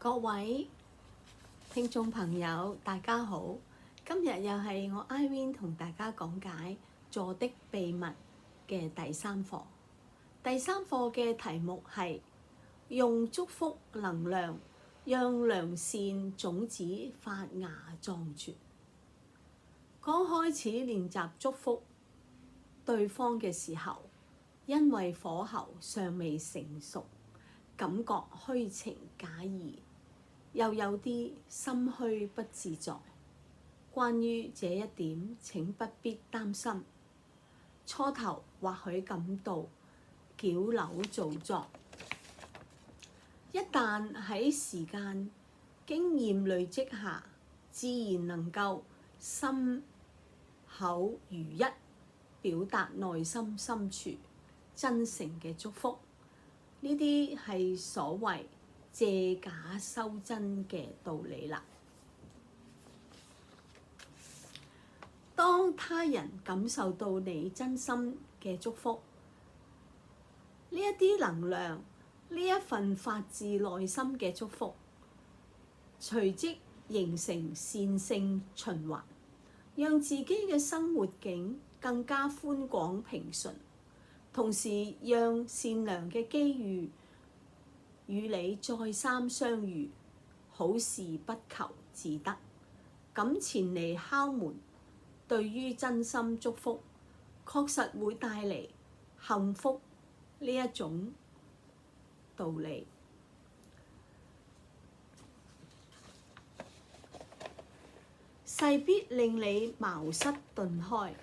各位聽眾朋友，大家好！今日又係我 Irene 同大家講解《坐的秘密》嘅第三課。第三課嘅題目係用祝福能量，讓良善種子發芽壯茁。剛開始練習祝福對方嘅時候，因為火候尚未成熟，感覺虛情假意，又有啲心虛不自在。關於這一點，請不必擔心。初頭或許感到矯揉造作，一旦喺時間經驗累積下，自然能夠心口如一，表達內心深處真誠嘅祝福。呢啲係所謂借假修真嘅道理啦。當他人感受到你真心嘅祝福，呢一啲能量，呢一份發自內心嘅祝福，隨即形成善性循環，讓自己嘅生活境更加寬廣平順，同時讓善良嘅機遇與你再三相遇，好事不求自得，咁前嚟敲門，對於真心祝福，確實會帶嚟幸福呢一種道理。勢必令你茅塞頓開，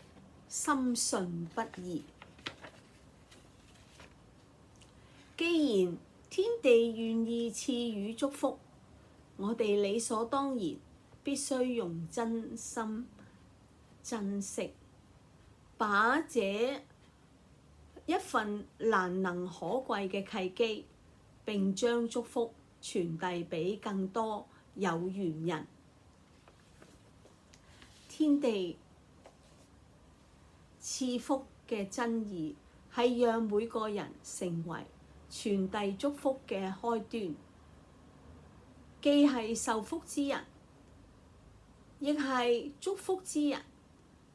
深信不疑。既然天地願意賜予祝福，我哋理所當然必須用真心珍惜，把這一份難能可貴嘅契機，並將祝福傳遞俾更多有緣人。天地賜福嘅真義係讓每個人成為傳遞祝福嘅開端，既係受福之人，亦係祝福之人。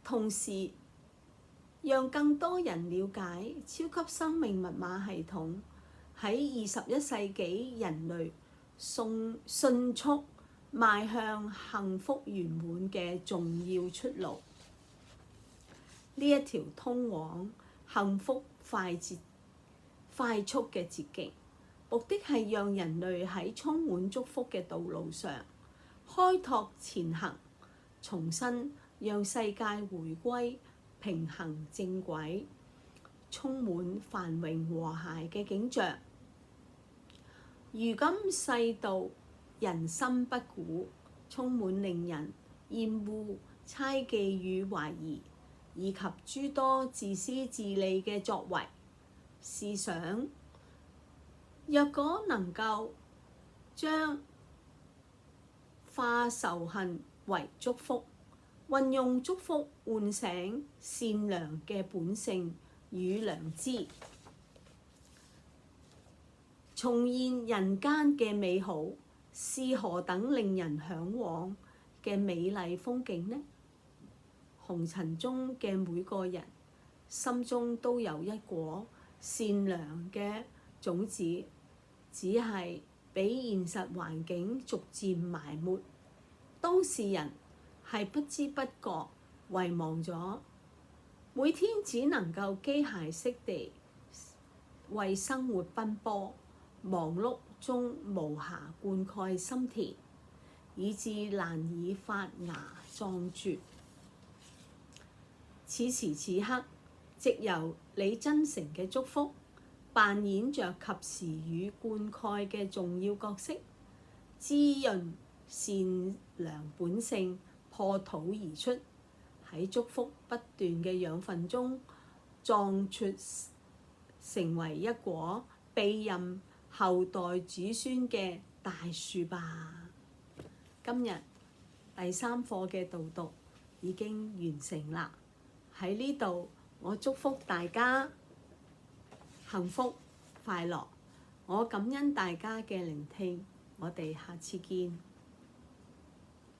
同時讓更多人了解超級生命密碼系統喺21世紀人類迅速邁向幸福圓滿嘅重要出路。呢一條通往幸福快速嘅捷徑，目的係讓人類喺充滿祝福嘅道路上開拓前行，重新讓世界回歸平衡正軌，充滿繁榮和諧嘅景象。如今世道人心不古，充滿令人厭惡、猜忌與懷疑，以及諸多自私自利嘅作為。試想，若果能夠將化仇恨為祝福，運用祝福喚醒善良嘅本性與良知，重現人間嘅美好，是何等令人嚮往嘅美麗風景呢？紅塵中嘅每個人心中都有一顆善良嘅種子，只係俾現實環境逐漸埋沒，當事人係不知不覺遺忘咗，每天只能夠機械式地為生活奔波，忙碌中無暇灌溉心田，以致難以發芽壯茁。此時此刻，藉由你真誠嘅祝福，扮演着及時與灌溉嘅重要角色，滋潤善良本性，破土而出，喺祝福不斷嘅養分中壯茁，成為一棵庇蔭後代子孫嘅大樹吧。今日第三課嘅導讀已經完成啦。喺呢度，我祝福大家幸福快樂。我感恩大家嘅聆聽。我哋下次見。